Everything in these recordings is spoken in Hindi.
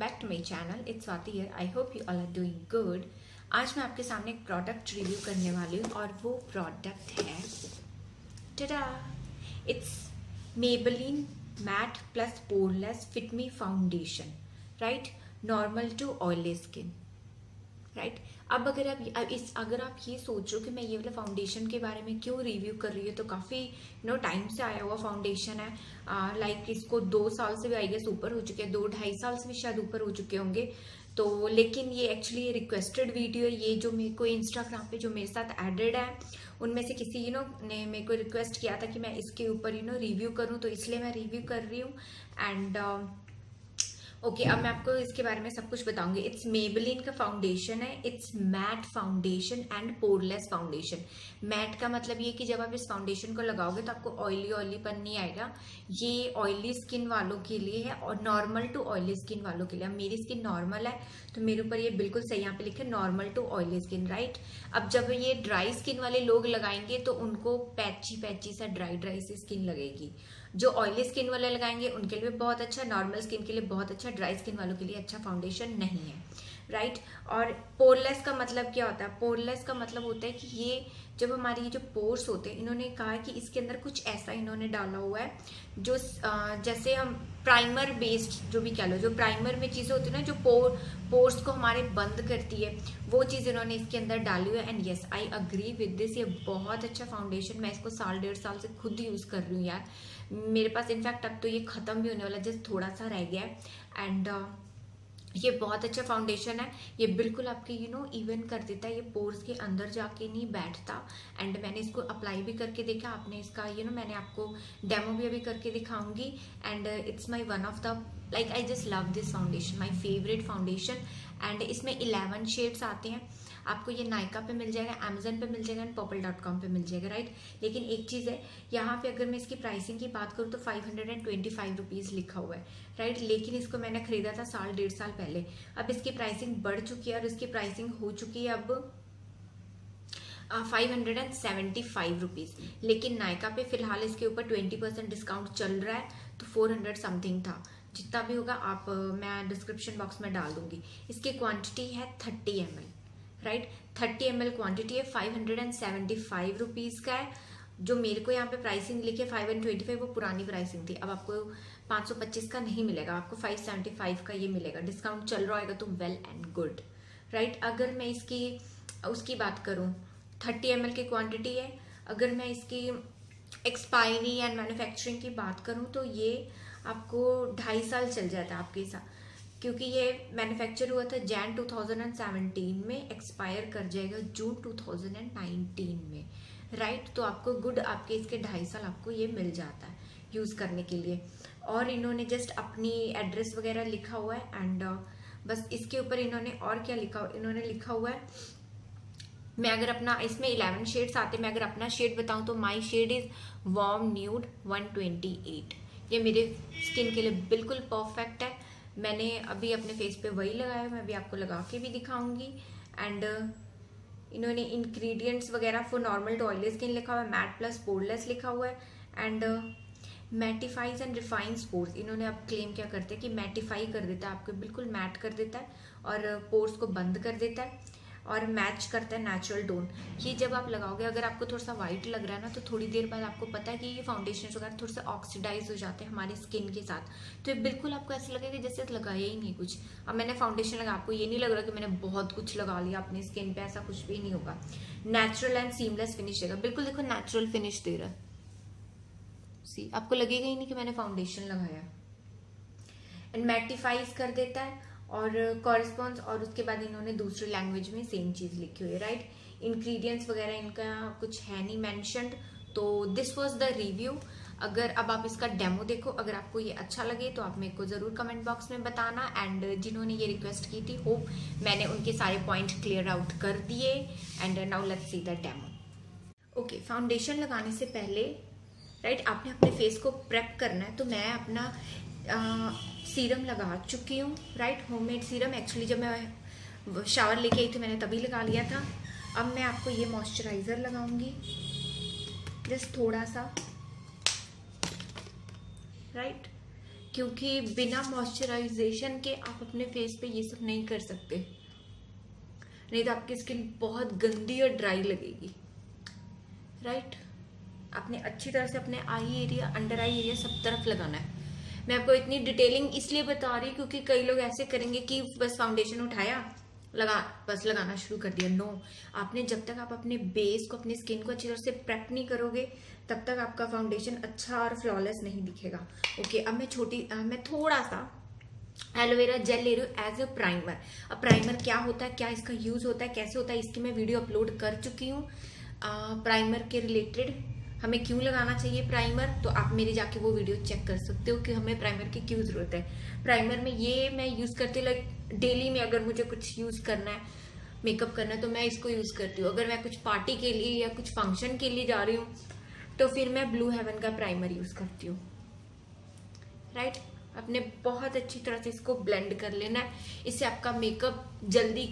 Back to my channel. It's Swati here. I hope you all are doing good. आज मैं आपके सामने एक प्रोडक्ट रिव्यू करने वाली हूँ और वो प्रोडक्ट है tada. It's Maybelline matte plus poreless fit me foundation. Right, normal to oily skin. Right, अब अगर आप ये सोच रहे हो कि मैं ये वाला फाउंडेशन के बारे में क्यों रिव्यू कर रही हूँ, तो काफ़ी टाइम से आया हुआ फाउंडेशन है. लाइक इसको 2 साल से भी आई गेस ऊपर हो चुके हैं, 2-2.5 साल से भी शायद ऊपर हो चुके होंगे. तो लेकिन ये एक्चुअली रिक्वेस्टेड वीडियो है. ये जो मेरे को इंस्टाग्राम पे जो मेरे साथ एडेड है उनमें से किसी ने मेरे को रिक्वेस्ट किया था कि मैं इसके ऊपर रिव्यू करूँ, तो इसलिए मैं रिव्यू कर रही हूँ. एंड ओके, अब मैं आपको इसके बारे में सब कुछ बताऊंगी. इट्स Maybelline का फाउंडेशन है. It's matte foundation and poreless foundation. Matte का मतलब ये कि जब आप इस फाउंडेशन को लगाओगे तो आपको ऑयलीपन नहीं आएगा. ये ऑयली स्किन वालों के लिए है और नॉर्मल टू ऑयली स्किन वालों के लिए. अब मेरी स्किन नॉर्मल है तो मेरे ऊपर ये बिल्कुल सही यहाँ पे लिखे normal to oily skin. Right, अब जब ये ड्राई स्किन वाले लोग लगाएंगे तो उनको पैची सा ड्राई सी स्किन लगेगी. जो ऑयली स्किन वाले लगाएंगे उनके लिए बहुत अच्छा, नॉर्मल स्किन के लिए बहुत अच्छा, ड्राई स्किन वालों के लिए अच्छा फाउंडेशन नहीं है. राइट, और पोरलेस का मतलब क्या होता है? पोरलेस का मतलब होता है कि ये जब हमारी ये जो पोर्स होते हैं, इन्होंने कहा है कि इसके अंदर कुछ ऐसा इन्होंने डाला हुआ है जो जैसे हम प्राइमर बेस्ड जो भी कह लो, जो प्राइमर में चीजें होती है ना जो पोर्स को हमारे बंद करती है, वो चीज इन्होंने इसके अंदर डाली हुई है. And yes, I agree with this. ये बहुत अच्छा फाउंडेशन. मैं इसको 1.5 साल से खुद यूज कर रही हूँ यार. मेरे पास इनफैक्ट अब तो ये खत्म भी होने वाला, जस्ट थोड़ा सा रह गया है. एंड ये बहुत अच्छा फाउंडेशन है. ये बिल्कुल आपके इवन कर देता है. ये पोर्स के अंदर जाके नहीं बैठता. एंड मैंने इसको अप्लाई भी करके देखा. आपने इसका मैंने आपको डेमो भी अभी करके दिखाऊंगी. And it's my one of the like I just love this foundation, my favourite foundation. And इसमें 11 शेड्स आते हैं. आपको ये नायका पे मिल जाएगा, अमेजन पे मिल जाएगा एंड purple.com पे मिल जाएगा. राइट, लेकिन एक चीज़ है यहाँ पे, अगर मैं इसकी प्राइसिंग की बात करूँ तो 525 रुपीज़ लिखा हुआ है. राइट, लेकिन इसको मैंने खरीदा था 1.5 साल पहले. अब इसकी प्राइसिंग बढ़ चुकी है और इसकी प्राइसिंग हो चुकी है अब 575 रुपीज़. लेकिन नायका पे फिलहाल इसके ऊपर 20% डिस्काउंट चल रहा है, तो 400 समथिंग था. जितना भी होगा आप मैं डिस्क्रिप्शन बॉक्स में डाल दूंगी. इसकी क्वांटिटी है 30 ml. राइट, 30 ml क्वांटिटी है. 575 रुपीज़ का है. जो मेरे को यहाँ पे प्राइसिंग लिखे 525, वो पुरानी प्राइसिंग थी. अब आपको 525 का नहीं मिलेगा, आपको 575 का ये मिलेगा. डिस्काउंट चल रहा होगा तो वेल एंड गुड. राइट, अगर मैं उसकी बात करूँ, 30 ml की क्वांटिटी है. अगर मैं इसकी एक्सपायरी एंड मैन्युफैक्चरिंग की बात करूँ तो ये आपको 2.5 साल चल जाता है आपके साथ, क्योंकि ये मैन्युफैक्चर हुआ था जैन 2017 में, एक्सपायर कर जाएगा जून 2019 में. राइट, तो आपको गुड आपके इसके 2.5 साल आपको ये मिल जाता है यूज़ करने के लिए. और इन्होंने जस्ट अपनी एड्रेस वगैरह लिखा हुआ है. एंड बस इसके ऊपर इन्होंने और क्या इन्होंने लिखा हुआ है. मैं अगर अपना, इसमें 11 शेड्स आते हैं, मैं अगर अपना शेड बताऊं तो my shade is warm nude 128. ये मेरे स्किन के लिए बिल्कुल परफेक्ट है. मैंने अभी अपने फेस पे वही लगाया है, मैं अभी आपको लगा के भी दिखाऊंगी. एंड इन्होंने इंग्रेडिएंट्स वगैरह for normal to oily skin लिखा हुआ है, मैट प्लस पोरलेस लिखा हुआ है. And mattifies and refines pores. इन्होंने अब क्लेम क्या करते हैं कि मैटिफाई कर देता है, आपको बिल्कुल मैट कर देता है और पोर्स को बंद कर देता है और मैच करता है नेचुरल टोन. ये जब आप लगाओगे, अगर आपको थोड़ा सा वाइट लग रहा है ना, तो थोड़ी देर बाद आपको पता है कि ये फाउंडेशन वगैरह थोड़ा सा ऑक्सीडाइज हो जाते हैं हमारी स्किन के साथ. तो ये बिल्कुल आपको ऐसा लगेगा जैसे लगाया ही नहीं कुछ. अब मैंने फाउंडेशन लगा, आपको ये नहीं लग रहा कि मैंने बहुत कुछ लगा लिया अपनी स्किन पे, ऐसा कुछ भी नहीं होगा. नेचुरल एंड सीमलेस फिनिश देगा. बिल्कुल देखो नेचुरल फिनिश दे रहा है. सी, आपको लगेगा ही नहीं कि मैंने फाउंडेशन लगाया. एंड मैटिफाइज कर देता है और कॉरेस्पॉन्ड्स. और उसके बाद इन्होंने दूसरी लैंग्वेज में सेम चीज लिखी हुई है. राइट, इंग्रेडिएंट्स वगैरह इनका कुछ है नहीं मेंशन्ड. तो दिस वाज द रिव्यू. अगर अब आप इसका डेमो देखो, अगर आपको ये अच्छा लगे तो आप मेरे को जरूर कमेंट बॉक्स में बताना. एंड जिन्होंने ये रिक्वेस्ट की थी, होप मैंने उनके सारे पॉइंट क्लियर आउट कर दिए. And now let's see the demo. Okay, foundation लगाने से पहले राइट आपने अपने फेस को प्रेप करना है. तो मैं अपना सीरम लगा चुकी हूँ. Right, homemade serum. एक्चुअली जब मैं शावर लेके आई थी मैंने तभी लगा लिया था. अब मैं आपको ये मॉइस्चराइजर लगाऊंगी जस्ट थोड़ा सा. राइट, क्योंकि बिना मॉइस्चराइजेशन के आप अपने फेस पे ये सब नहीं कर सकते, नहीं तो आपकी स्किन बहुत गंदी और ड्राई लगेगी। राइट, आपने अच्छी तरह से अपने eye area, under eye area सब तरफ लगाना है। मैं आपको इतनी डिटेलिंग इसलिए बता रही हूँ क्योंकि कई लोग ऐसे करेंगे कि बस फाउंडेशन उठाया, बस लगाना शुरू कर दिया। नो, आपने जब तक आप अपने बेस को, अपनी स्किन को अच्छी तरह से प्रेप नहीं करोगे तब तक आपका फाउंडेशन अच्छा और फ्लॉलेस नहीं दिखेगा। ओके, अब मैं थोड़ा सा एलोवेरा जेल ले रही हूँ एज अ प्राइमर। अब प्राइमर क्या होता है, क्या इसका यूज होता है, कैसे होता है, इसकी मैं वीडियो अपलोड कर चुकी हूँ। प्राइमर के रिलेटेड हमें क्यों लगाना चाहिए प्राइमर, तो आप मेरी जाके वो वीडियो चेक कर सकते हो कि हमें प्राइमर की क्यों जरूरत है। प्राइमर में ये मैं यूज करती हूँ, लाइक डेली में अगर मुझे कुछ यूज करना है, मेकअप करना है, तो मैं इसको यूज करती हूँ। अगर मैं कुछ पार्टी के लिए या कुछ फंक्शन के लिए जा रही हूँ तो फिर मैं ब्लू हेवन का प्राइमर यूज करती हूँ। राइट, आपने बहुत अच्छी तरह से इसको ब्लेंड कर लेना है, इससे आपका मेकअप जल्दी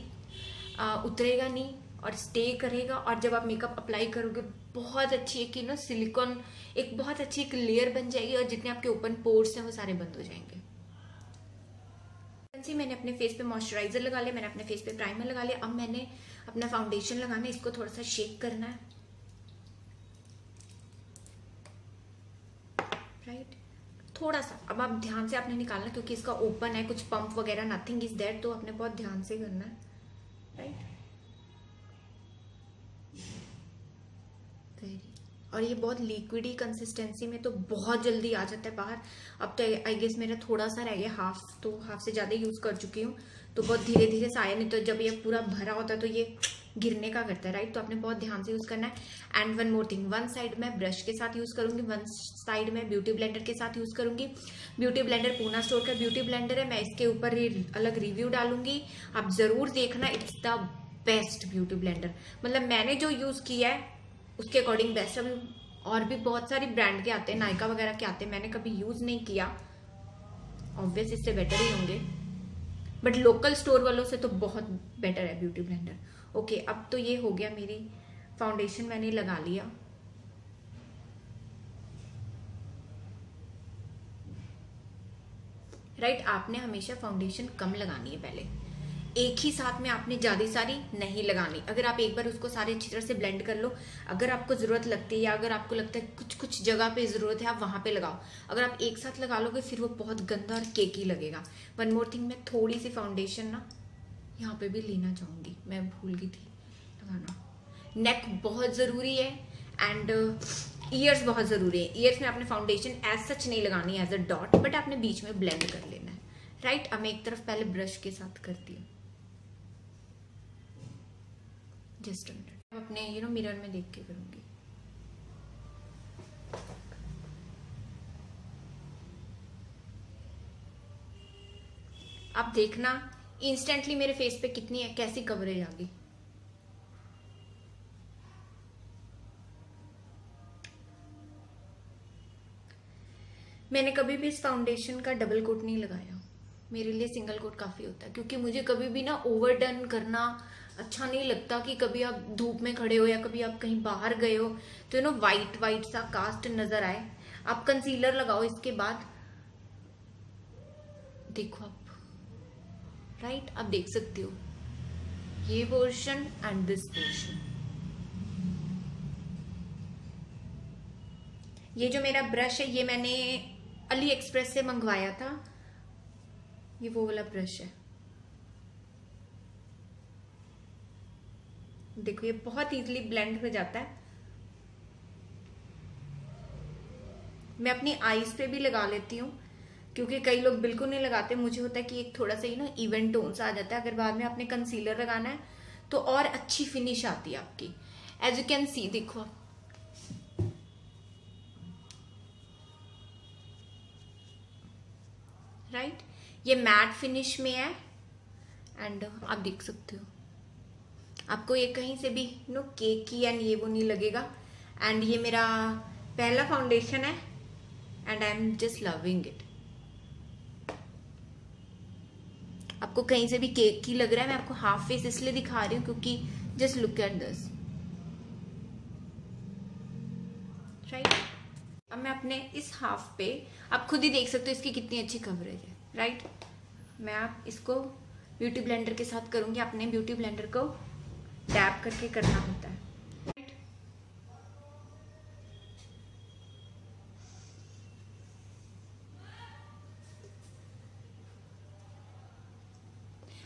उतरेगा नहीं और स्टे करेगा। और जब आप मेकअप अप्लाई करोगे बहुत अच्छी एक ना सिलिकॉन, एक बहुत अच्छी एक लेयर बन जाएगी और जितने आपके ओपन पोर्स हैं वो सारे बंद हो जाएंगे। मैंने अपने फेस पे मॉइस्चराइजर लगा लिया, मैंने अपने फेस पे प्राइमर लगा लिया। अब मैंने अपना फाउंडेशन लगाना है, इसको थोड़ा सा शेक करना है। राइट, थोड़ा सा। अब आप ध्यान से आपने निकालना क्योंकि इसका ओपन है, कुछ पंप वगैरह नथिंग इज देयर, तो आपने बहुत ध्यान से करना है। राइट, और ये बहुत लिक्विडी कंसिस्टेंसी में तो बहुत जल्दी आ जाता है बाहर। अब तो आई गेस मेरा थोड़ा सा रह गया, हाफ से ज्यादा यूज कर चुकी हूँ, तो बहुत धीरे धीरे से आया, नहीं तो जब ये पूरा भरा होता है तो ये गिरने का करता है। राइट, तो आपने बहुत ध्यान से यूज करना है। And one more thing, one side मैं ब्रश के साथ यूज करूंगी, वन साइड मैं ब्यूटी ब्लेंडर के साथ यूज करूंगी। ब्यूटी ब्लेंडर पूना स्टोर का ब्यूटी ब्लेंडर है, मैं इसके ऊपर अलग रिव्यू डालूंगी, आप जरूर देखना। It's the best beauty blender, मतलब मैंने जो यूज किया है उसके अकॉर्डिंग बेस्ट। अभी और भी बहुत सारी ब्रांड के आते हैं, नायका वगैरह के आते हैं, मैंने कभी यूज नहीं किया, ऑब्वियस इससे बेटर ही होंगे, बट लोकल स्टोर वालों से तो बहुत बेटर है ब्यूटी ब्लेंडर। ओके, अब तो ये हो गया, मेरी फाउंडेशन मैंने लगा लिया। राइट, आपने हमेशा फाउंडेशन कम लगानी है पहले, एक ही साथ में आपने ज्यादा सारी नहीं लगानी। अगर आप एक बार उसको सारे अच्छी तरह से ब्लेंड कर लो, अगर आपको जरूरत लगती है या अगर आपको लगता है कुछ कुछ जगह पे जरूरत है आप वहां पे लगाओ। अगर आप एक साथ लगा लोगे फिर वो बहुत गंदा और केकी लगेगा। वन मोर थिंग, मैं थोड़ी सी फाउंडेशन ना यहाँ पे भी लेना चाहूंगी, मैं भूल गई थी लगाना। नेक बहुत जरूरी है एंड ईयर्स बहुत जरूरी है। ईयर्स में आपने फाउंडेशन एज सच नहीं लगानी एज अ डॉट, बट आपने बीच में ब्लेंड कर लेना है। राइट, अब मैं एक तरफ पहले ब्रश के साथ करती हूँ, जस्ट अपने मिरर में देख के करूंगी। आप देखना इंस्टेंटली मेरे फेस पे कितनी है, कैसी कवरेज आ गई। मैंने कभी भी इस फाउंडेशन का डबल कोट नहीं लगाया, मेरे लिए सिंगल कोट काफी होता है, क्योंकि मुझे कभी भी ना ओवरडन करना अच्छा नहीं लगता। कि कभी आप धूप में खड़े हो या कभी आप कहीं बाहर गए हो तो वाइट वाइट सा कास्ट नजर आए। आप कंसीलर लगाओ इसके बाद, देखो आप, राइट, आप देख सकते हो ये पोर्शन एंड दिस पोर्शन। ये जो मेरा ब्रश है ये मैंने अली एक्सप्रेस से मंगवाया था, ये वो वाला ब्रश है। देखो ये बहुत इजीली ब्लेंड हो जाता है। मैं अपनी आईज पे भी लगा लेती हूँ क्योंकि कई लोग बिल्कुल नहीं लगाते। मुझे होता है कि एक थोड़ा सा ही ना इवन टोन सा आ जाता है। अगर बाद में आपने कंसीलर लगाना है तो और अच्छी फिनिश आती है आपकी। एज यू कैन सी, देखो राइट, ये मैट फिनिश में है एंड आप देख सकते हो, आपको ये कहीं से भी केकी एंड ये वो नहीं लगेगा। एंड ये मेरा पहला फाउंडेशन है and I am just loving it. आपको कहीं से भी केकी लग रहा है, मैं आपको हाफ फेस इसलिए दिखा रही हूँ क्योंकि just look at this, right. अब मैं अपने इस हाफ पे, आप खुद ही देख सकते हो इसकी कितनी अच्छी कवरेज है, राइट। मैं आप इसको ब्यूटी ब्लेंडर के साथ करूंगी। अपने ब्यूटी ब्लेंडर को टैप करके करना होता है, राइट।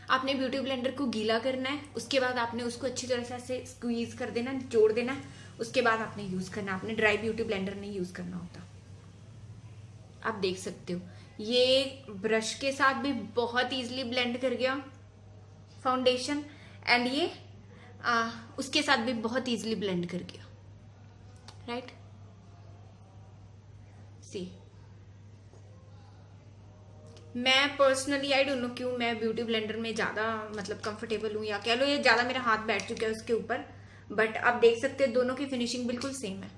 आपने ब्यूटी ब्लेंडर को गीला करना है, उसके बाद आपने उसको अच्छी तरह से ऐसे स्क्वीज कर देना, निचोड़ देना, उसके बाद आपने यूज करना। आपने ड्राई ब्यूटी ब्लेंडर नहीं यूज करना होता। आप देख सकते हो ये ब्रश के साथ भी बहुत इजीली ब्लेंड कर गया फाउंडेशन, एंड ये उसके साथ भी बहुत इजीली ब्लेंड कर गया, राइट। सी मैं पर्सनली आई डोंट नो क्यों मैं ब्यूटी ब्लेंडर में ज्यादा मतलब कंफर्टेबल हूँ, या कह लो ये ज्यादा मेरा हाथ बैठ चुका है उसके ऊपर, बट आप देख सकते हैं दोनों की फिनिशिंग बिल्कुल सेम है।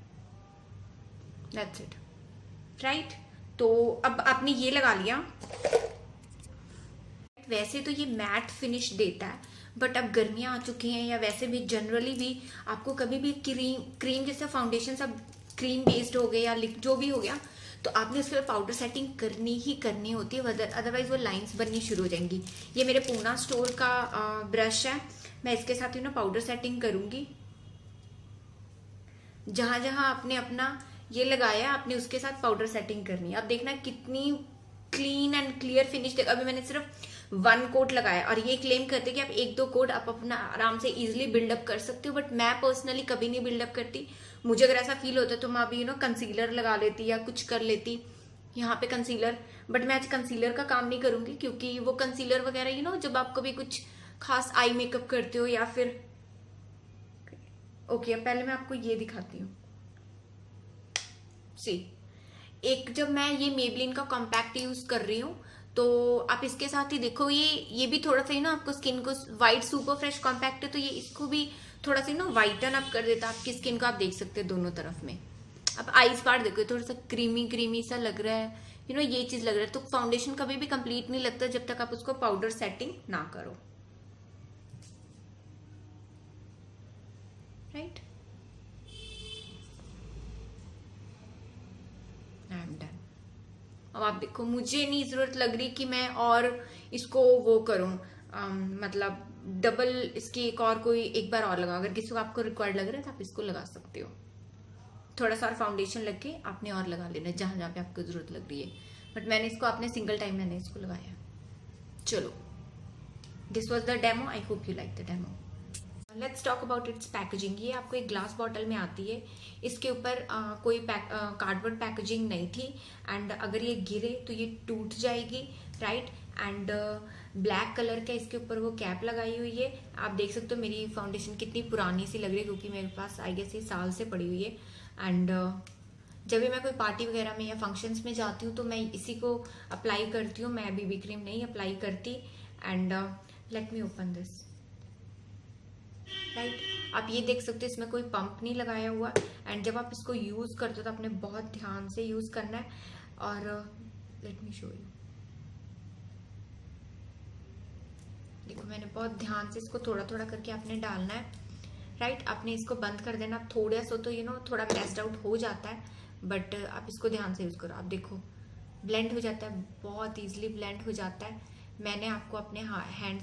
That's it, right. तो अब आपने ये लगा लिया। वैसे तो ये मैट फिनिश देता है, बट अब गर्मियां आ चुकी हैं, या वैसे भी जनरली भी आपको कभी भी क्रीम जैसे फाउंडेशन सब क्रीम बेस्ड हो गए या जो भी हो गया, तो आपने उसके बाद पाउडर सेटिंग करनी ही करनी होती है, अदरवाइज वो लाइंस बननी शुरू हो जाएंगी। ये मेरे पूना स्टोर का ब्रश है, मैं इसके साथ ही ना पाउडर सेटिंग करूंगी। जहां जहां आपने अपना ये लगाया आपने उसके साथ पाउडर सेटिंग करनी है। अब देखना कितनी क्लीन एंड क्लियर फिनिश। अभी मैंने सिर्फ 1 कोट लगाया, और ये क्लेम करते कि आप 1-2 कोट आप अपना आराम से इजिली बिल्डअप कर सकते हो, बट मैं पर्सनली कभी नहीं बिल्डअप करती। मुझे अगर ऐसा फील होता तो मैं अभी कंसीलर लगा लेती या कुछ कर लेती यहाँ पे कंसीलर, बट मैं आज कंसीलर का काम नहीं करूंगी, क्योंकि वो कंसीलर वगैरह जब आप कभी कुछ खास आई मेकअप करते हो या फिर ओके। पहले मैं आपको ये दिखाती हूँ। सी एक जब मैं ये मेबलिन का कॉम्पैक्ट यूज कर रही हूँ, तो आप इसके साथ ही देखो ये भी थोड़ा सा आपको स्किन को वाइट सुपर फ्रेश कॉम्पैक्ट है, तो ये इसको भी थोड़ा सा वाइटन अप कर देता है आपकी स्किन को। आप देख सकते हैं दोनों तरफ में। अब आईज पार्ट देखो थोड़ा सा क्रीमी क्रीमी सा लग रहा है, ये चीज लग रहा है। तो फाउंडेशन कभी भी कंप्लीट नहीं लगता जब तक आप उसको पाउडर सेटिंग ना करो, राइट। I am done. अब आप देखो मुझे नहीं जरूरत लग रही कि मैं और इसको वो करूं, मतलब डबल इसकी एक और कोई एक बार और लगा। अगर किसी को आपको रिक्वायर्ड लग रहा है तो आप इसको लगा सकते हो। थोड़ा सा और फाउंडेशन लग के आपने और लगा लेना जहां जहां पे आपको जरूरत लग रही है, बट मैंने इसको अपने सिंगल टाइम मैंने इसको लगाया। चलो, this was the demo. I hope you like the demo. Let's talk about it's packaging. ये आपको एक ग्लास बॉटल में आती है। इसके ऊपर कोई कार्डबोर्ड पैकेजिंग नहीं थी, एंड अगर ये गिरे तो ये टूट जाएगी, राइट। एंड ब्लैक कलर का इसके ऊपर वो कैप लगाई हुई है। आप देख सकते हो मेरी फाउंडेशन कितनी पुरानी सी लग रही है, क्योंकि मेरे पास आई गेस ये साल से पड़ी हुई है। एंड जब भी मैं कोई पार्टी वगैरह में या फंक्शंस में जाती हूँ तो मैं इसी को अप्लाई करती हूँ। मैं बीबी क्रीम नहीं अप्लाई करती। And let me open this, right. आप ये देख सकते हो इसमें कोई पंप नहीं लगाया हुआ। एंड जब आप इसको यूज करते हो तो आपने बहुत ध्यान से यूज करना है। और लेट मी शो यू, देखो मैंने बहुत ध्यान से इसको थोड़ा थोड़ा करके आपने डालना है, राइट। आपने इसको बंद कर देना। थोड़ा सा तो थोड़ा मैस्ड आउट हो जाता है, बट आप इसको ध्यान से यूज करो। आप देखो ब्लेंड हो जाता है, बहुत इजीली ब्लेंड हो जाता है। मैंने आपको अपने हैंड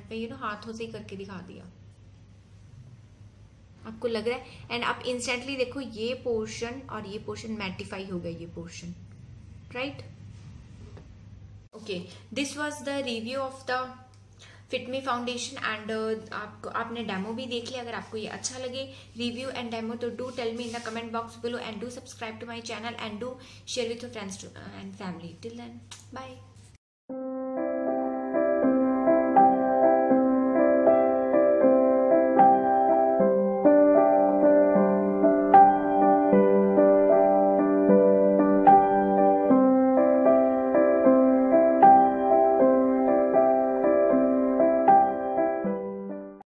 पे हाथों से ही करके दिखा दिया। आपको लग रहा है, एंड आप इंस्टेंटली देखो ये पोर्शन और ये पोर्शन मैटिफाई हो गया, ये portion, right. Okay, this was the review of the Fit me foundation. And आपने डेमो भी देख लिया। अगर आपको ये अच्छा लगे रिव्यू एंड डेमो, तो do tell me in the comment box below, and do subscribe to my channel, and do share with your friends and family. Till then, bye.